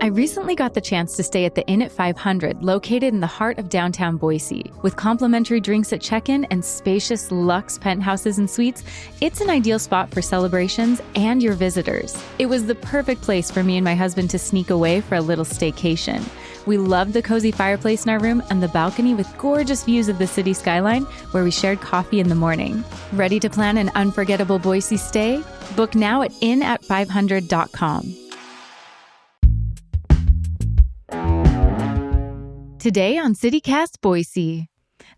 I recently got the chance to stay at the Inn at 500, located in the heart of downtown Boise. With complimentary drinks at check-in and spacious luxe penthouses and suites, it's an ideal spot for celebrations and your visitors. It was the perfect place for me and my husband to sneak away for a little staycation. We loved the cozy fireplace in our room and the balcony with gorgeous views of the city skyline, where we shared coffee in the morning. Ready to plan an unforgettable Boise stay? Book now at innat500.com. Today on CityCast Boise.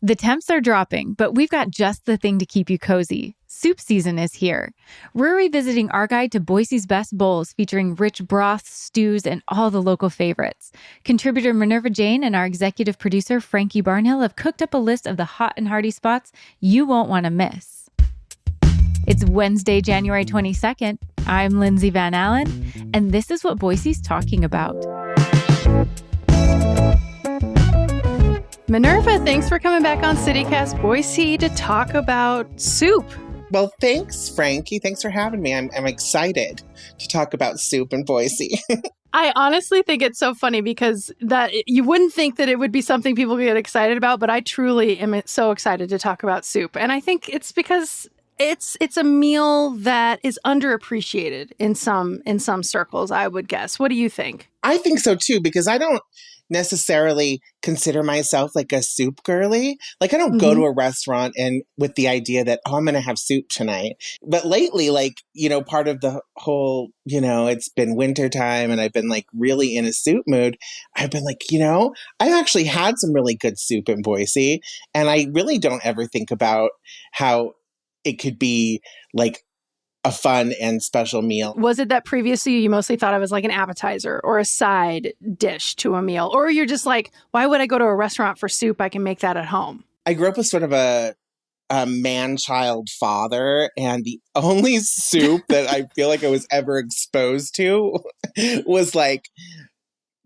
The temps are dropping, but we've got just the thing to keep you cozy. Soup season is here. We're revisiting our guide to Boise's best bowls, featuring rich broths, stews, and all the local favorites. Contributor Minerva Jane and our executive producer Frankie Barnhill have cooked up a list of the hot and hearty spots you won't want to miss. It's Wednesday, January 22nd. I'm Lindsay Van Allen, and this is what Boise's talking about. Minerva, thanks for coming back on CityCast Boise to talk about soup. Well, thanks, Frankie. Thanks for having me. I'm excited to talk about soup in Boise. I honestly think it's so funny because that you wouldn't think that it would be something people get excited about, but I truly am so excited to talk about soup. And I think it's because it's a meal that is underappreciated in some circles, I would guess. What do you think? I think so too, because I don't necessarily consider myself like a soup girly. Like I don't go to a restaurant and with the idea that, oh, I'm going to have soup tonight. But lately, like, part of the whole, it's been winter time and I've been like really in a soup mood. I've been like, I've actually had some really good soup in Boise. And I really don't ever think about how it could be like a fun and special meal. Was it that previously you mostly thought of as like an appetizer or a side dish to a meal? Or you're just like, why would I go to a restaurant for soup? I can make that at home. I grew up with sort of a man-child father, and the only soup that I feel like I was ever exposed to was like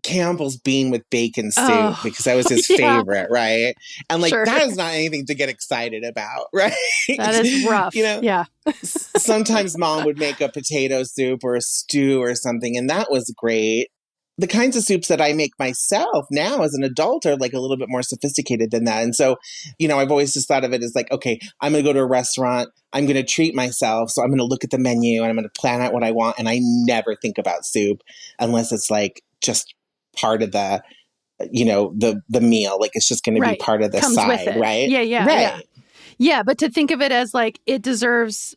Campbell's bean with bacon soup because that was his favorite, right? And like that is not anything to get excited about, right? That is rough. Yeah. Sometimes mom would make a potato soup or a stew or something, and that was great. The kinds of soups that I make myself now as an adult are like a little bit more sophisticated than that. And so, I've always just thought of it as like, okay, I'm going to go to a restaurant. I'm going to treat myself. So I'm going to look at the menu and I'm going to plan out what I want. And I never think about soup unless it's like just part of the, the meal. Like it's just going to be part of the side, right? Yeah. Yeah, but to think of it as like it deserves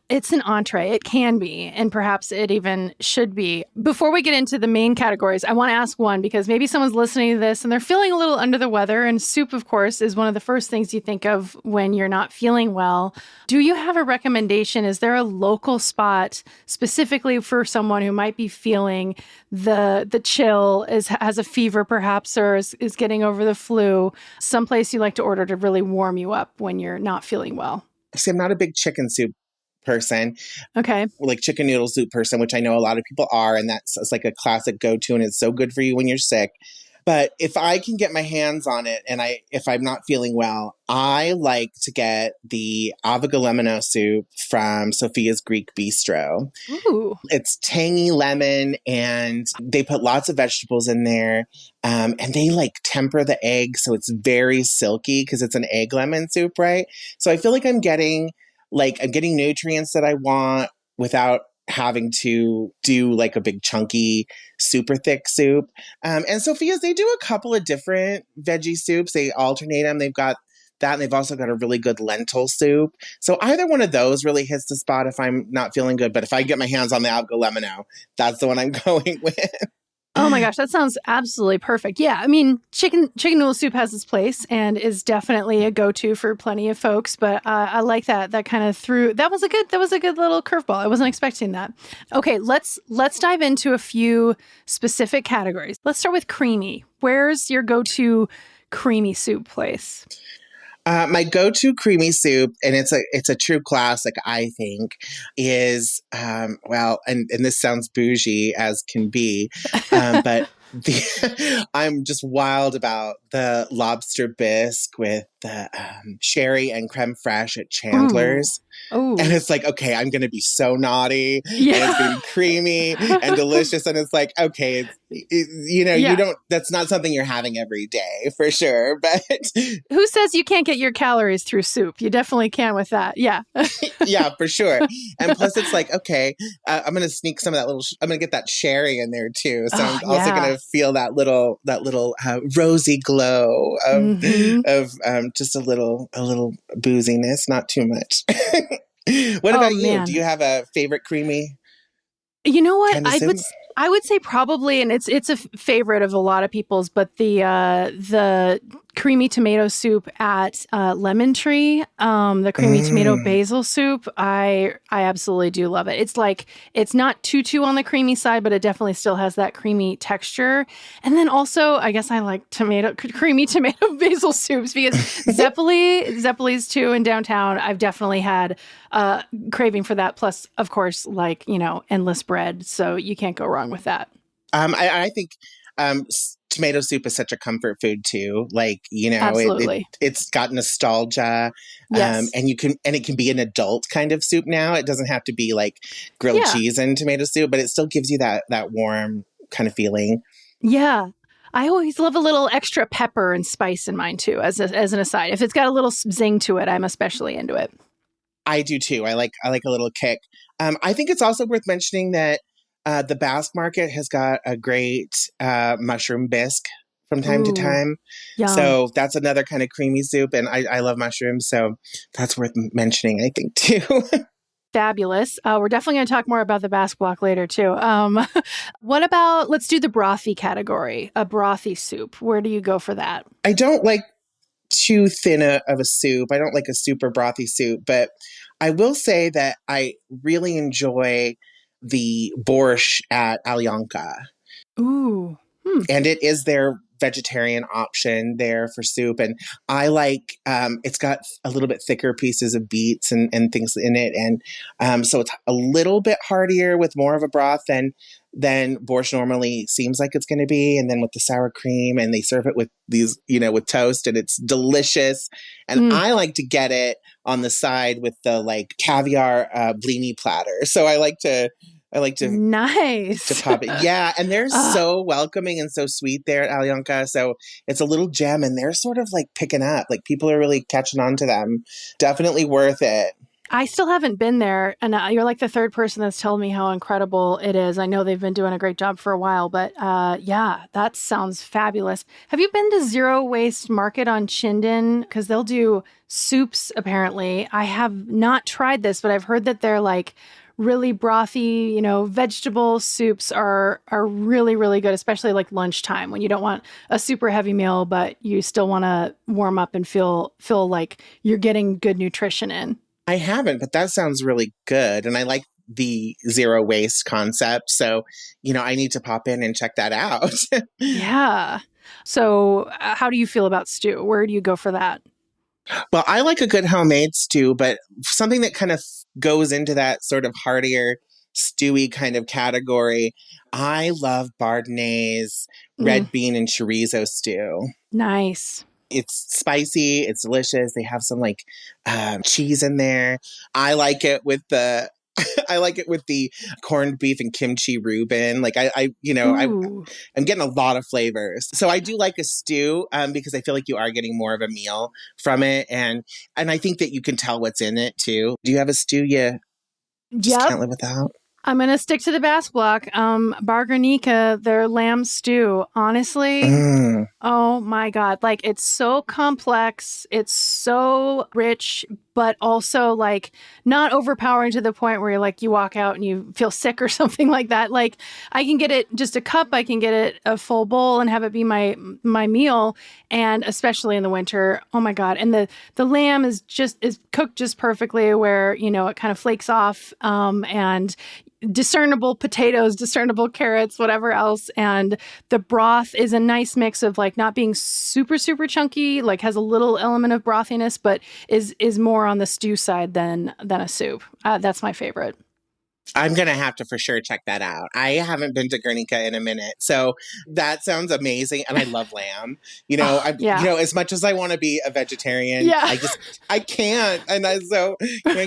it's an entree. It can be, and perhaps it even should be. Before we get into the main categories, I want to ask one, because maybe someone's listening to this and they're feeling a little under the weather, and soup, of course, is one of the first things you think of when you're not feeling well. Do you have a recommendation? Is there a local spot specifically for someone who might be feeling the chill, has a fever perhaps, or is getting over the flu? Someplace you like to order to really warm you up when you're not feeling well? See, I'm not a big chicken soup person. Okay. Like chicken noodle soup person, which I know a lot of people are, and it's like a classic go-to, and it's so good for you when you're sick. But if I can get my hands on it, and if I'm not feeling well, I like to get the avocalemino soup from Sophia's Greek Bistro. Ooh. It's tangy lemon, and they put lots of vegetables in there, and they like temper the egg so it's very silky because it's an egg lemon soup, right? So I feel like I'm getting nutrients that I want without having to do like a big chunky, super thick soup. And Sophia's, they do a couple of different veggie soups. They alternate them. They've got that, and they've also got a really good lentil soup. So either one of those really hits the spot if I'm not feeling good. But if I get my hands on the avocalemino, that's the one I'm going with. Oh my gosh, that sounds absolutely perfect. Yeah, I mean, chicken noodle soup has its place and is definitely a go-to for plenty of folks. But I like that kind of that was a good little curveball. I wasn't expecting that. Okay, let's dive into a few specific categories. Let's start with creamy. Where's your go-to creamy soup place? My go-to creamy soup, and it's a true classic, I think, is, and this sounds bougie as can be, but I'm just wild about the lobster bisque with the sherry and creme fraiche at Ooh. Chandler's. And Oh. it's like, okay, I'm going to be so naughty and it's going to Yeah. be creamy and delicious. And it's like, okay, you Yeah. don't, that's not something you're having every day for sure. But Who says you can't get your calories through soup? You definitely can with that. Yeah. yeah, for sure. And plus it's like, okay, I'm going to sneak some of that I'm going to get that sherry in there too. So Oh, I'm also going yeah. to feel that little rosy glow Mm-hmm. of just a little booziness, not too much. What Oh, about you? Do man. you have a favorite creamy You know what? kind of soup? I would say probably, and it's a favorite of a lot of people's, but the creamy tomato soup at Lemon Tree, the creamy tomato Mm. basil soup, I absolutely do love it. It's like it's not too on the creamy side, but it definitely still has that creamy texture. And then also, I guess I like creamy tomato basil soups because Zeppoli's too in downtown. I've definitely had craving for that. Plus, of course, like, endless bread. So you can't go wrong with that. I think tomato soup is such a comfort food too. Like, Absolutely. it's got nostalgia. Yes. And it can be an adult kind of soup now. It doesn't have to be like grilled Yeah. cheese and tomato soup, but it still gives you that warm kind of feeling. Yeah. I always love a little extra pepper and spice in mine too, as an aside. If it's got a little zing to it, I'm especially into it. I do too. I like a little kick. I think it's also worth mentioning that the Basque Market has got a great mushroom bisque from time to Ooh, time. yum. So that's another kind of creamy soup, and I love mushrooms, so that's worth mentioning, I think, too. Fabulous. We're definitely going to talk more about the Basque block later too. What about, let's do the brothy category, a brothy soup. Where do you go for that? I don't like too thin of a soup. I don't like a super brothy soup, but I will say that I really enjoy the borscht at Alyonka. Ooh. Hmm. And it is their vegetarian option there for soup. And I like it's got a little bit thicker pieces of beets and things in it. And so it's a little bit heartier with more of a broth than borscht normally seems like it's going to be. And then with the sour cream, and they serve it with these, with toast, and it's delicious. And Mm. I like to get it on the side with the like caviar blini platter. So I like to Nice. pop it. Yeah, and they're Ah, so welcoming and so sweet there at Alyonka. So it's a little gem, and they're sort of like picking up. Like people are really catching on to them. Definitely worth it. I still haven't been there, and you're like the third person that's told me how incredible it is. I know they've been doing a great job for a while, but yeah, that sounds fabulous. Have you been to Zero Waste Market on Chinden? Because they'll do soups, apparently. I have not tried this, but I've heard that they're like really brothy, vegetable soups are really, really good, especially like lunchtime when you don't want a super heavy meal, but you still want to warm up and feel like you're getting good nutrition in. I haven't, but that sounds really good. And I like the zero waste concept. So, I need to pop in and check that out. Yeah. So, how do you feel about stew? Where do you go for that? Well, I like a good homemade stew, but something that kind of goes into that sort of heartier, stewy kind of category. I love Bardonnay's Mm, red bean and chorizo stew. nice. It's spicy. It's delicious. They have some like cheese in there. I like it with the I like it with the corned beef and kimchi Reuben. Like Ooh. I'm getting a lot of flavors. So I do like a stew because I feel like you are getting more of a meal from it, and I think that you can tell what's in it too. Do you have a stew you just Yep. can't live without? I'm going to stick to the Basque block. Bar Garnica, their lamb stew. Honestly, Mm. oh my God. Like, it's so complex. It's so rich, but also like not overpowering to the point where you're like, you walk out and you feel sick or something like that. Like, I can get it just a cup. I can get it a full bowl and have it be my meal. And especially in the winter, oh my God. And the lamb is cooked just perfectly where, it kind of flakes off, and discernible potatoes, discernible carrots, whatever else. And the broth is a nice mix of like not being super, super chunky, like has a little element of brothiness, but is more on the stew side than a soup. That's my favorite. I'm going to have to for sure check that out. I haven't been to Guernica in a minute. So that sounds amazing. And I love lamb. Oh, yeah. As much as I want to be a vegetarian, Yeah. I can't. And I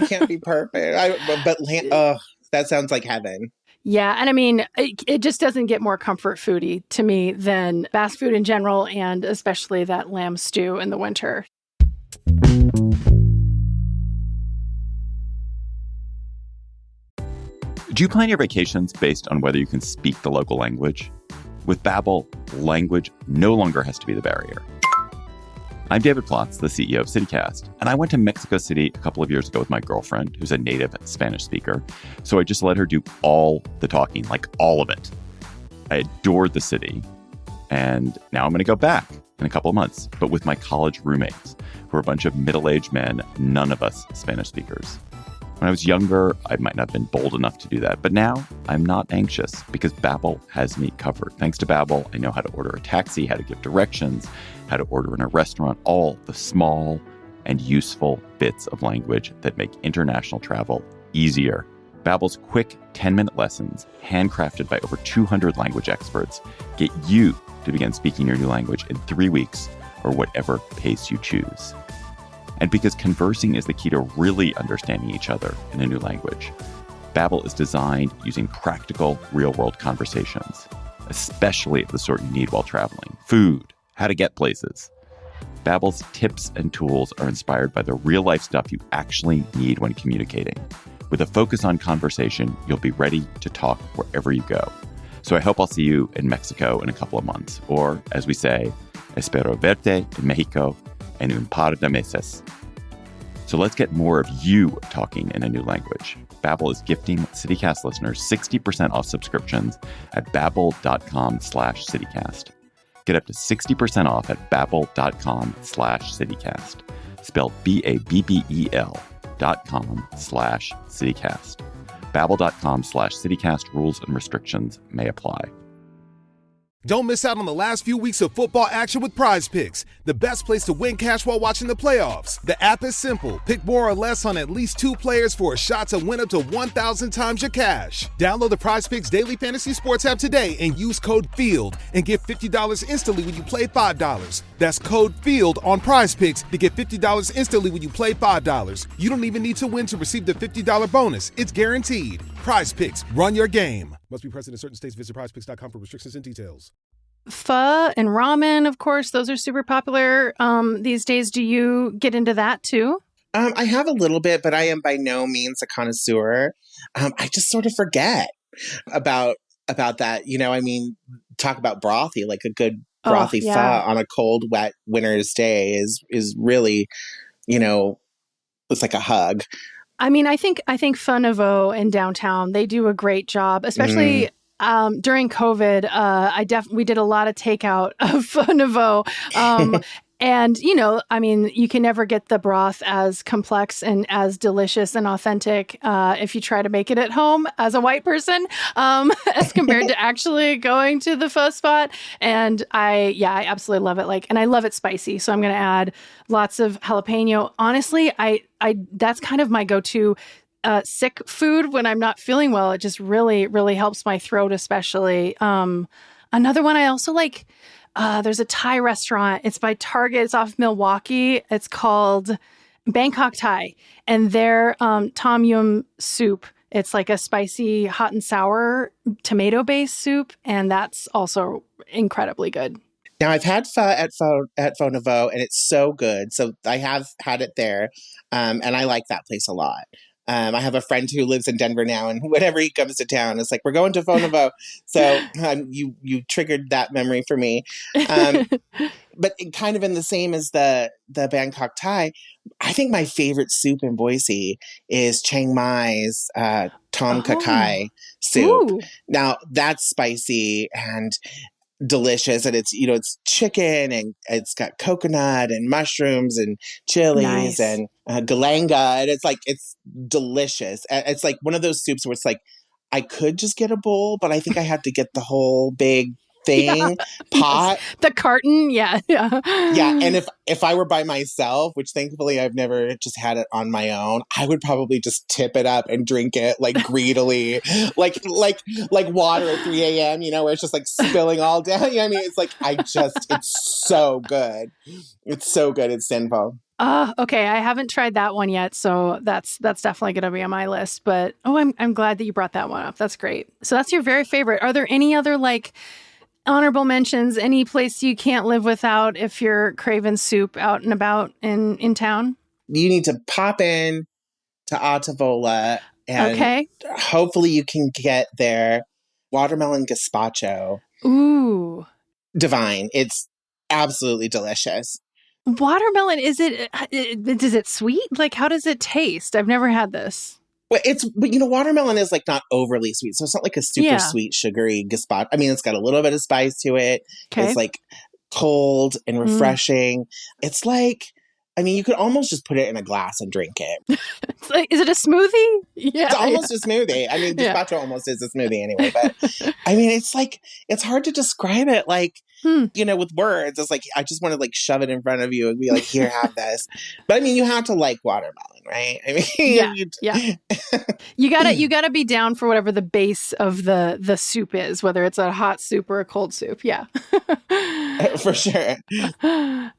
can't be perfect. But lamb, oh, that sounds like heaven. Yeah. And I mean, it just doesn't get more comfort foody to me than fast food in general, and especially that lamb stew in the winter. Do you plan your vacations based on whether you can speak the local language? With Babbel, language no longer has to be the barrier. I'm David Plotz, the CEO of CityCast, and I went to Mexico City a couple of years ago with my girlfriend, who's a native Spanish speaker, so I just let her do all the talking, like all of it. I adored the city, and now I'm going to go back in a couple of months, but with my college roommates, who are a bunch of middle-aged men, none of us Spanish speakers. When I was younger, I might not have been bold enough to do that, but now I'm not anxious because Babbel has me covered. Thanks to Babbel, I know how to order a taxi, how to give directions, how to order in a restaurant, all the small and useful bits of language that make international travel easier. Babbel's quick 10-minute lessons, handcrafted by over 200 language experts, get you to begin speaking your new language in 3 weeks or whatever pace you choose. And because conversing is the key to really understanding each other in a new language, Babbel is designed using practical, real-world conversations, especially the sort you need while traveling. Food, how to get places. Babbel's tips and tools are inspired by the real-life stuff you actually need when communicating. With a focus on conversation, you'll be ready to talk wherever you go. So I hope I'll see you in Mexico in a couple of months. Or, as we say, espero verte en Mexico en un par de meses. So let's get more of you talking in a new language. Babbel is gifting CityCast listeners 60% off subscriptions at babbel.com/citycast. Get up to 60% off at babbel.com/citycast. Spelled BABBEL.com/citycast. Babbel.com/citycast. Rules and restrictions may apply. Don't miss out on the last few weeks of football action with Prize Picks, the best place to win cash while watching the playoffs. The app is simple. Pick more or less on at least 2 players for a shot to win up to 1,000 times your cash. Download the Prize Picks Daily Fantasy Sports app today and use code FIELD and get $50 instantly when you play $5. That's code FIELD on Prize Picks to get $50 instantly when you play $5. You don't even need to win to receive the $50 bonus. It's guaranteed. Prize Picks, run your game. Must be present in certain states. Visit prizepicks.com for restrictions and details. Pho and ramen, of course, those are super popular these days. Do you get into that too? I have a little bit, but I am by no means a connoisseur. I just sort of forget about that. Talk about brothy, like a good brothy pho on a cold, wet winter's day is really, it's like a hug. I mean, I think Pho Nouveau in downtown, they do a great job, especially during COVID. We did a lot of takeout of Pho Nouveau. And, you can never get the broth as complex and as delicious and authentic if you try to make it at home as a white person, as compared to actually going to the pho spot. And I absolutely love it. And I love it spicy. So I'm going to add lots of jalapeno. Honestly, I that's kind of my go-to sick food when I'm not feeling well. It just really, really helps my throat, especially. Another one I also like. There's a Thai restaurant. It's by Target. It's off Milwaukee. It's called Bangkok Thai. And their tom yum soup, it's like a spicy hot and sour tomato-based soup. And that's also incredibly good. Now, I've had pho at Pho Nouveau, and it's so good. So I have had it there, and I like that place a lot. I have a friend who lives in Denver now, and whenever he comes to town, it's like, we're going to Pho Nouveau. So you triggered that memory for me. But kind of in the same as the Bangkok Thai, I think my favorite soup in Boise is Chiang Mai's Tom Kha Kai soup. Ooh. Now, that's spicy and delicious, and it's chicken, and it's got coconut and mushrooms and chilies and galanga, and it's delicious. It's like one of those soups where it's like I could just get a bowl, but I think I have to get the whole big thing pot. The carton. Yeah. Yeah. Yeah. And if I were by myself, which thankfully I've never just had it on my own, I would probably just tip it up and drink it like greedily, like water at 3 a.m., where it's just like spilling all down. I mean, it's like, it's so good. It's so good. It's sinful. Okay. I haven't tried that one yet, so that's definitely going to be on my list. But I'm glad that you brought that one up. That's great. So that's your very favorite. Are there any other like honorable mentions? Any place you can't live without if you're craving soup out and about in town? You need to pop in to Atavola, and hopefully you can get their watermelon gazpacho. Ooh, divine. It's absolutely delicious. Watermelon, is it sweet? Like, how does it taste? I've never had this. Well, but watermelon is like not overly sweet. So it's not like a super sweet, sugary gazpacho. I mean, it's got a little bit of spice to it. Okay. It's like cold and refreshing. It's like, I mean, you could almost just put it in a glass and drink it. It's like, is it a smoothie? Yeah. It's almost a smoothie. I mean, gazpacho almost is a smoothie anyway. But I mean, it's like, it's hard to describe it like, with words. It's like, I just want to like shove it in front of you and be like, here, have this. But I mean, you have to like watermelon, right? I mean, you gotta be down for whatever the base of the soup is, whether it's a hot soup or a cold soup. Yeah. For sure.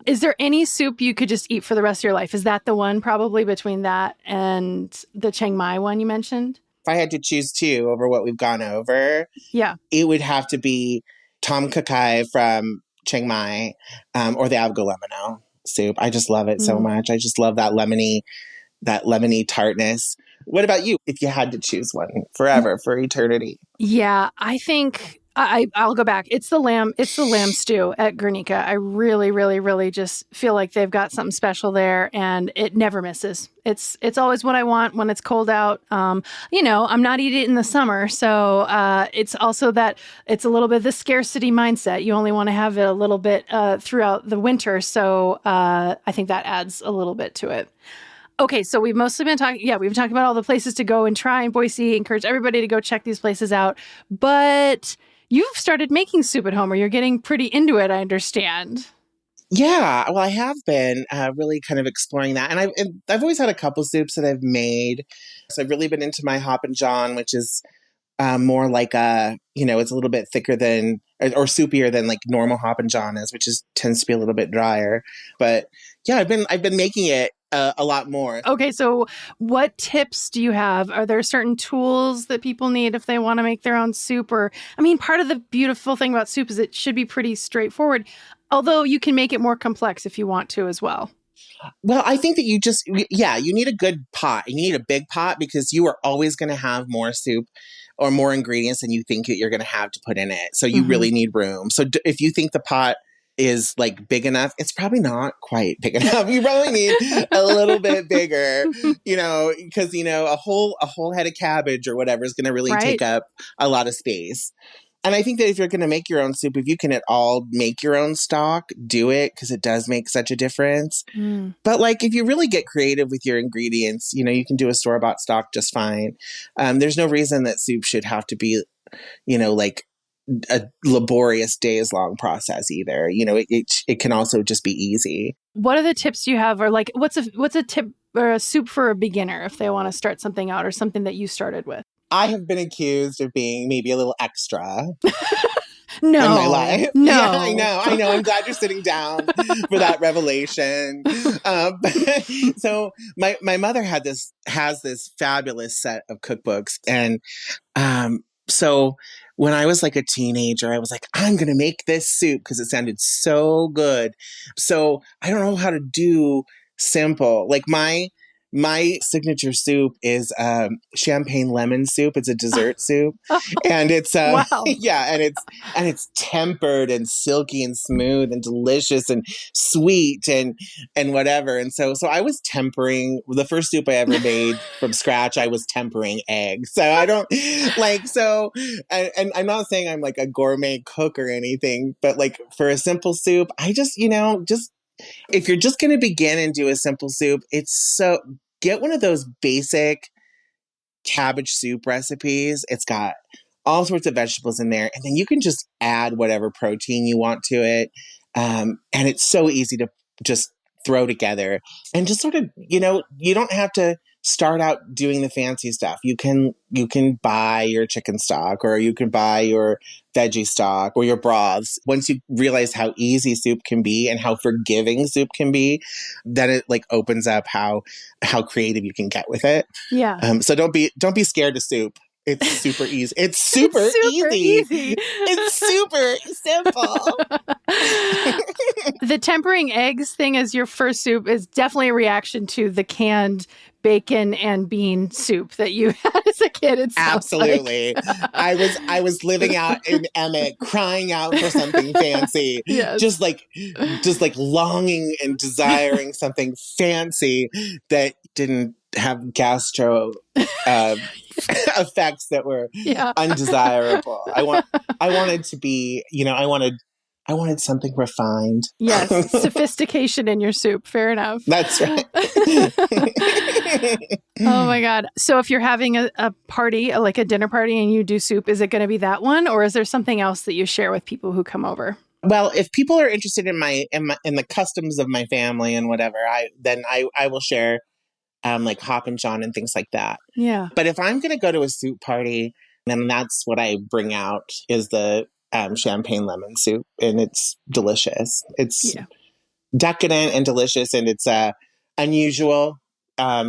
Is there any soup you could just eat for the rest of your life? Is that the one probably between that and the Chiang Mai one you mentioned? If I had to choose two over what we've gone over, it would have to be Tom Kha Kai from Chiang Mai or the Avgolemino soup. I just love it so much. I just love that lemony tartness. What about you? If you had to choose one forever, for eternity? Yeah, I think I'll go back. It's the lamb stew at Guernica. I really, really, really just feel like they've got something special there, and it never misses. It's always what I want when it's cold out. I'm not eating it in the summer, so it's also that it's a little bit of the scarcity mindset. You only want to have it a little bit throughout the winter, so I think that adds a little bit to it. Okay, so we've mostly been talking, we've talked about all the places to go and try in Boise, encourage everybody to go check these places out. But you've started making soup at home, or you're getting pretty into it, I understand. Yeah, well, I have been really kind of exploring that. And I've always had a couple soups that I've made. So I've really been into my Hop and John, which is more like it's a little bit thicker than, or soupier than like normal Hop and John is, which tends to be a little bit drier. But yeah, I've been making it a lot more. Okay, so what tips do you have? Are there certain tools that people need if they want to make their own soup? Or, I mean, part of the beautiful thing about soup is it should be pretty straightforward, although you can make it more complex if you want to as well. Well, I think that you need a good pot. You need a big pot because you are always going to have more soup or more ingredients than you think that you're going to have to put in it. So you really need room. So if you think the pot is like big enough, it's probably not quite big enough. You probably need a little bit bigger, because a whole head of cabbage or whatever is going to really take up a lot of space. And I think that if you're going to make your own soup, if you can at all make your own stock, do it, because it does make such a difference. But like, if you really get creative with your ingredients, you can do a store-bought stock just fine. There's no reason that soup should have to be, like a laborious days-long process either. It can also just be easy. What are the tips you have, or like, what's a tip or a soup for a beginner if they want to start something out, or something that you started with? I have been accused of being maybe a little extra in my life. No. Yeah, I know. I'm glad you're sitting down for that revelation. So my mother has this fabulous set of cookbooks. And so when I was like a teenager, I was like, I'm going to make this soup because it sounded so good. So I don't know how to do simple. Like my signature soup is champagne lemon soup. It's a dessert soup, and it's wow. and it's tempered and silky and smooth and delicious and sweet and whatever. And so I was tempering the first soup I ever made from scratch. I was tempering eggs. So I don't and I'm not saying I'm like a gourmet cook or anything, but like for a simple soup, I just if you're just going to begin and do a simple soup, get one of those basic cabbage soup recipes. It's got all sorts of vegetables in there. And then you can just add whatever protein you want to it. And it's so easy to just throw together and just sort of, you don't have to start out doing the fancy stuff. You can buy your chicken stock, or you can buy your veggie stock or your broths. Once you realize how easy soup can be and how forgiving soup can be, then it like opens up how creative you can get with it. Yeah. So don't be scared of soup. It's super easy. It's super easy. It's super simple. The tempering eggs thing as your first soup is definitely a reaction to the canned bacon and bean soup that you had as a kid. It sounds Absolutely. like. I was living out in Emmett, crying out for something fancy. Yes. Just like longing and desiring something fancy that didn't have gastro effects that were undesirable. I wanted to be, I wanted something refined. Yes, sophistication in your soup. Fair enough. That's right. Oh my God. So if you're having a party, like a dinner party, and you do soup, is it going to be that one, or is there something else that you share with people who come over? Well, if people are interested in the customs of my family and whatever, I will share like hop and john and things like that. Yeah. But if I'm going to go to a soup party, then that's what I bring out is the champagne lemon soup, and it's delicious. It's decadent and delicious, and it's unusual.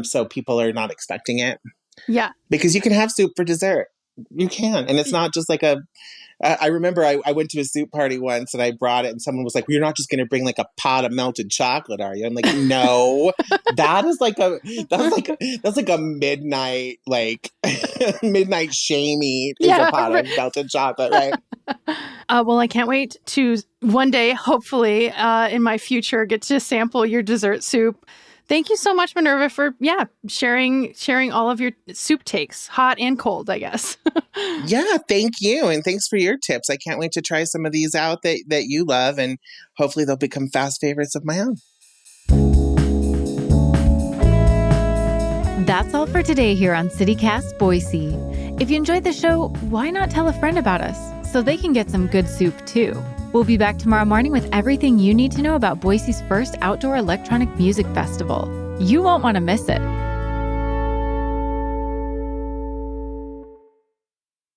So people are not expecting it. Yeah. Because you can have soup for dessert. You can. And it's not just like I remember I went to a soup party once and I brought it, and someone was like, well, you're not just going to bring like a pot of melted chocolate, are you? I'm like, no, that's like a midnight, midnight shamey is a pot of melted chocolate, right? Well, I can't wait to one day, hopefully in my future, get to sample your dessert soup. Thank you so much, Minerva, for sharing all of your soup takes, hot and cold, I guess. Yeah, thank you. And thanks for your tips. I can't wait to try some of these out that you love, and hopefully they'll become fast favorites of my own. That's all for today here on CityCast Boise. If you enjoyed the show, why not tell a friend about us so they can get some good soup too? We'll be back tomorrow morning with everything you need to know about Boise's first outdoor electronic music festival. You won't want to miss it.